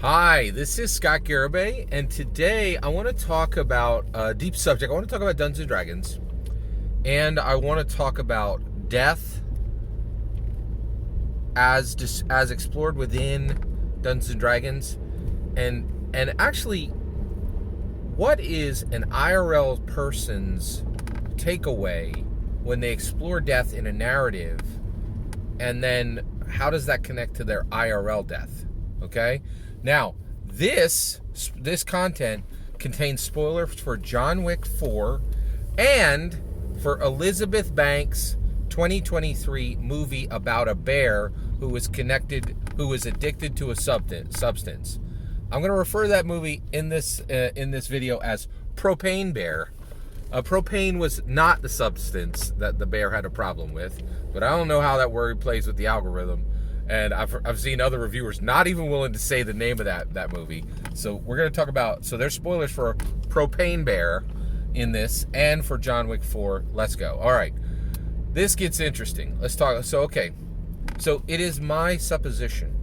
Hi, this is Scott Garibay, and today I want to talk about a deep subject. I want to talk about Dungeons & Dragons, and I want to talk about death as explored within Dungeons & Dragons, and actually, what is an IRL person's takeaway when they explore death in a narrative, and then how does that connect to their IRL death? Okay? Now, this content contains spoilers for John Wick 4 and for Elizabeth Banks' 2023 movie about a bear who was addicted to a substance. I'm going to refer to that movie in this video as Propane Bear. Propane was not the substance that the bear had a problem with, but I don't know how that word plays with the algorithm. And I've seen other reviewers not even willing to say the name of that movie. So we're going to talk about, so there's spoilers for Propane Bear in this and for John Wick 4. Let's go. All right. This gets interesting. Let's talk. So, okay. So it is my supposition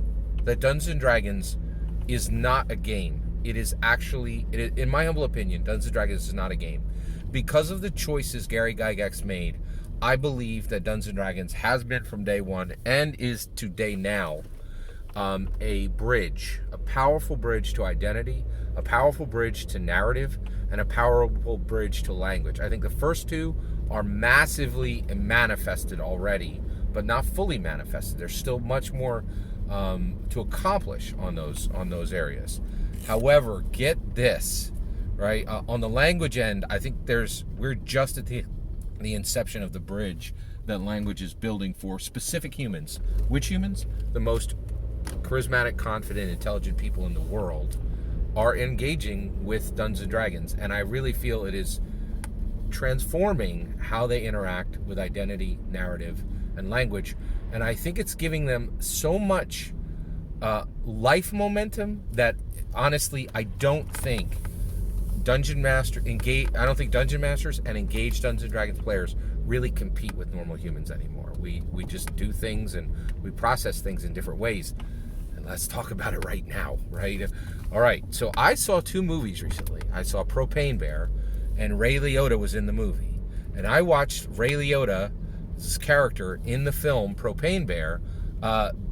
that Dungeons & Dragons is not a game. It is actually, in my humble opinion, Dungeons & Dragons is not a game. Because of the choices Gary Gygax made, I believe that Dungeons & Dragons has been from day one and is today now a bridge, a powerful bridge to identity, a powerful bridge to narrative, and a powerful bridge to language. I think the first two are massively manifested already, but not fully manifested. There's still much more to accomplish on those areas. However, get this, right? On the language end, I think we're just at the inception of the bridge that language is building for specific humans. Which humans? The most charismatic, confident, intelligent people in the world are engaging with Dungeons & Dragons, and I really feel it is transforming how they interact with identity, narrative, and language, and I think it's giving them so much life momentum that honestly I don't think Dungeon Masters and engaged Dungeons & Dragons players really compete with normal humans anymore. We just do things and we process things in different ways. And let's talk about it right now, right? All right, so I saw two movies recently. I saw Propane Bear, and Ray Liotta was in the movie. And I watched Ray Liotta's character in the film Propane Bear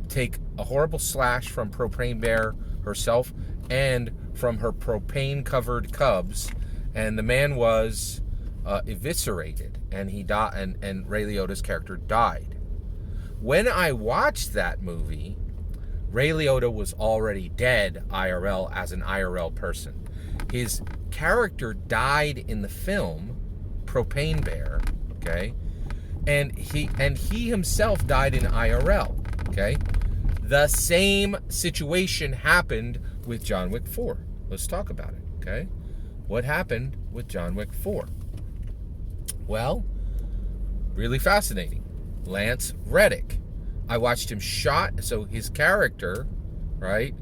take a horrible slash from Propane Bear herself and from her propane-covered cubs, and the man was eviscerated, and he died, and Ray Liotta's character died. When I watched that movie, Ray Liotta was already dead IRL as an IRL person. His character died in the film Propane Bear, okay, and he himself died in IRL, okay. The same situation happened with John Wick 4. Let's talk about it, okay? What happened with John Wick 4? Well, really fascinating. Lance Reddick. I watched him shot, so his character, right?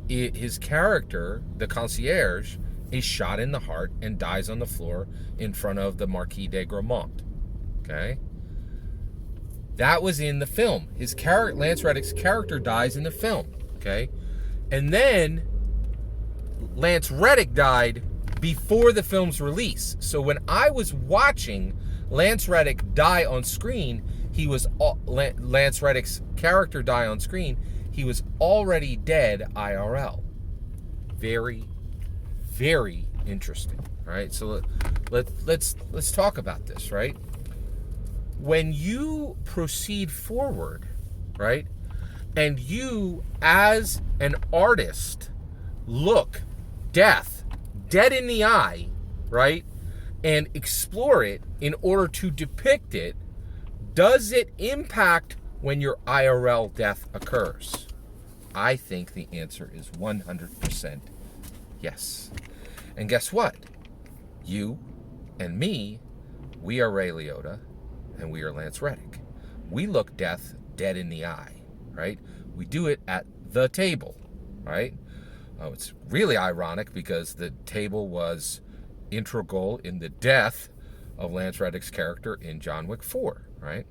His character, the concierge, is shot in the heart and dies on the floor in front of the Marquis de Gramont, okay? That was in the film. Lance Reddick's character dies in the film, okay? And then Lance Reddick died before the film's release. So when I was watching Lance Reddick die on screen, Lance Reddick's character die on screen, he was already dead IRL. Very, very interesting. All right, so let's talk about this, right? When you proceed forward, right, and you as an artist look death dead in the eye, right, and explore it in order to depict it, does it impact when your IRL death occurs? I think the answer is 100% yes. And guess what? You and me, we are Ray Liotta, and we are Lance Reddick. We look death dead in the eye, right? We do it at the table, right? It's really ironic because the table was integral in the death of Lance Reddick's character in John Wick 4, right?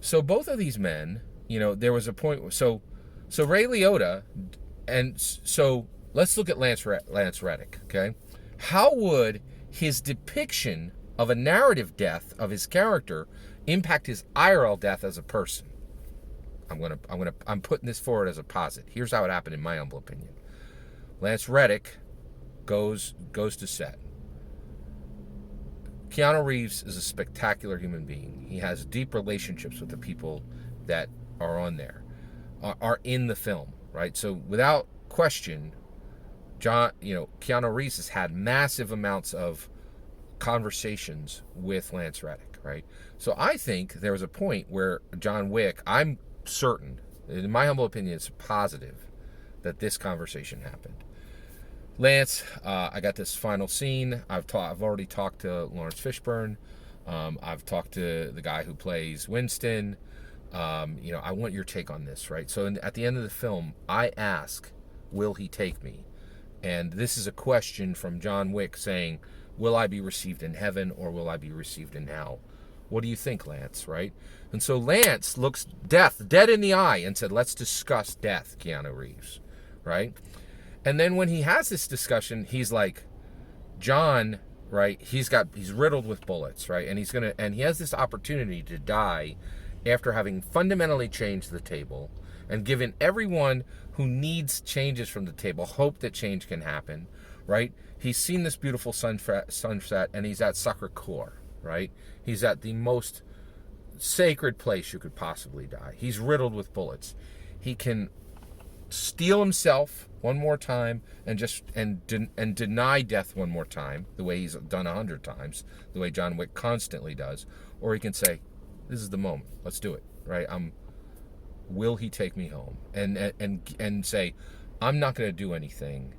So both of these men, there was a point. So Ray Liotta And so let's look at Lance Reddick, okay? How would his depiction of a narrative death of his character impact his IRL death as a person? I'm putting this forward as a posit. Here's how it happened in my humble opinion. Lance Reddick goes to set. Keanu Reeves is a spectacular human being. He has deep relationships with the people that are on there, are in the film, right? So without question, Keanu Reeves has had massive amounts of conversations with Lance Reddick, right? So I think there was a point where John Wick, I'm certain, in my humble opinion, it's positive that this conversation happened. Lance, I got this final scene. I've already talked to Lawrence Fishburne. I've talked to the guy who plays Winston. I want your take on this, right? So at the end of the film, I ask, will he take me? And this is a question from John Wick saying, will I be received in heaven or will I be received in hell? What do you think, Lance, right? And so Lance looks death dead in the eye and said, let's discuss death, Keanu Reeves, right? And then when he has this discussion, he's like, John, right? He's riddled with bullets, right? And he has this opportunity to die after having fundamentally changed the table and given everyone who needs changes from the table hope that change can happen, right? He's seen this beautiful sunset and he's at Sacré-Cœur, right? He's at the most sacred place you could possibly die. He's riddled with bullets. He can steel himself one more time and deny death one more time, the way he's done 100 times, the way John Wick constantly does, or he can say, this is the moment, let's do it, right? Will he take me home? And say, I'm not going to do anything.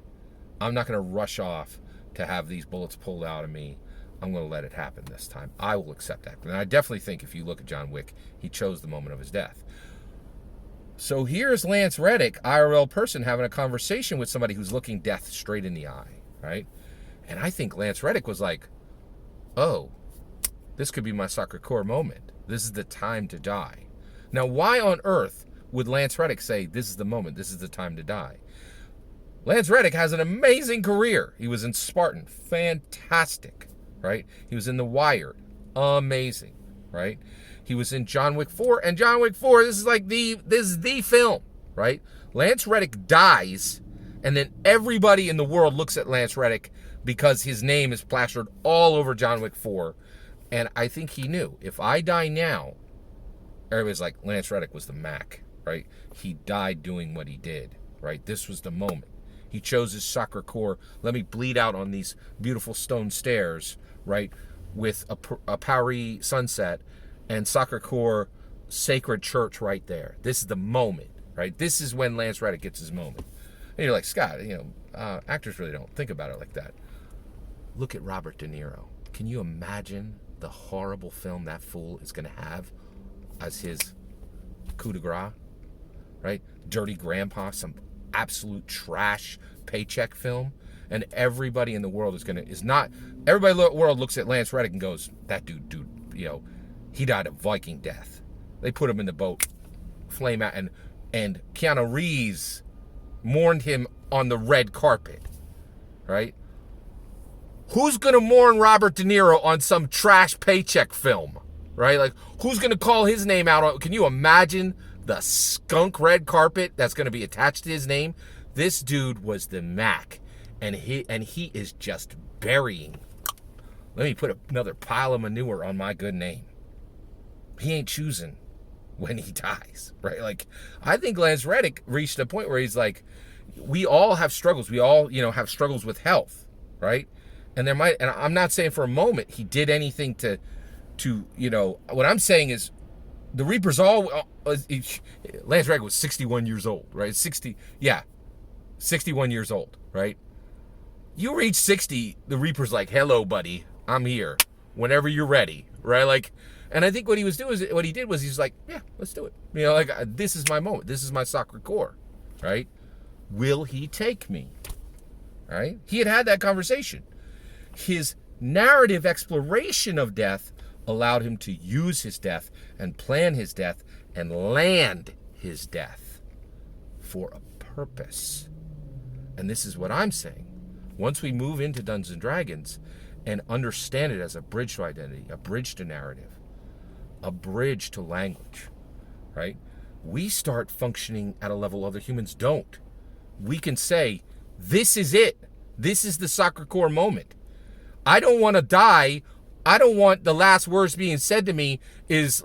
I'm not going to rush off to have these bullets pulled out of me. I'm going to let it happen this time. I will accept that. And I definitely think if you look at John Wick, he chose the moment of his death. So here's Lance Reddick, IRL person, having a conversation with somebody who's looking death straight in the eye, right? And I think Lance Reddick was like, oh, this could be my Sacré-Cœur moment. This is the time to die. Now, why on earth would Lance Reddick say, this is the moment, this is the time to die? Lance Reddick has an amazing career. He was in Spartan, fantastic, right? He was in The Wire, amazing, right? He was in John Wick 4, and John Wick 4, this is the film, right? Lance Reddick dies, and then everybody in the world looks at Lance Reddick because his name is plastered all over John Wick 4. And I think he knew, if I die now, everybody's like, Lance Reddick was the Mac, right? He died doing what he did, right? This was the moment. He chose his Sacré-Cœur. Let me bleed out on these beautiful stone stairs, right? With a Paris sunset and Sacré-Cœur sacred church right there. This is the moment, right? This is when Lance Reddick gets his moment. And you're like, Scott, actors really don't think about it like that. Look at Robert De Niro. Can you imagine the horrible film that fool is going to have as his coup de grace, right? Dirty Grandpa, some absolute trash paycheck film, and everybody in the world everybody in the world looks at Lance Reddick and goes, that dude, he died a Viking death. They put him in the boat, flame out, and Keanu Reeves mourned him on the red carpet, right? Who's going to mourn Robert De Niro on some trash paycheck film, right? Like, who's going to call his name out? Can you imagine the skunk red carpet that's going to be attached to his name? This dude was the Mac, and he is just burying. Let me put another pile of manure on my good name. He ain't choosing when he dies, right? Like, I think Lance Reddick reached a point where he's like, we all have struggles. We all, have struggles with health, right? And I'm not saying for a moment he did anything to what I'm saying is the Reapers Lance Reddick was 61 years old, right? 61 years old, right? You reach 60, the Reaper's like, hello, buddy, I'm here whenever you're ready, right? Like, and I think what he did was he's like, yeah, let's do it. This is my moment. This is my Sacré-Cœur, right? Will he take me? Right? He had that conversation. His narrative exploration of death allowed him to use his death and plan his death and land his death for a purpose. And this is what I'm saying. Once we move into Dungeons and Dragons and understand it as a bridge to identity, a bridge to narrative, a bridge to language, right? We start functioning at a level other humans don't. We can say, this is it. This is the soccer core moment. I don't want to die. I don't want the last words being said to me is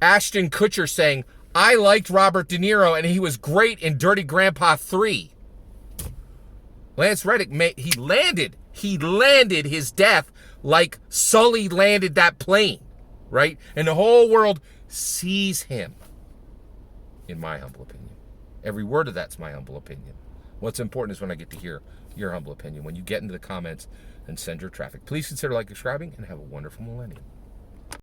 Ashton Kutcher saying, I liked Robert De Niro and he was great in Dirty Grandpa 3. Lance Reddick, he landed his death like Sully landed that plane, right? And the whole world sees him, in my humble opinion. Every word of that's my humble opinion. What's important is when I get to hear your humble opinion. When you get into the comments and send your traffic. Please consider like, subscribing, and have a wonderful millennium.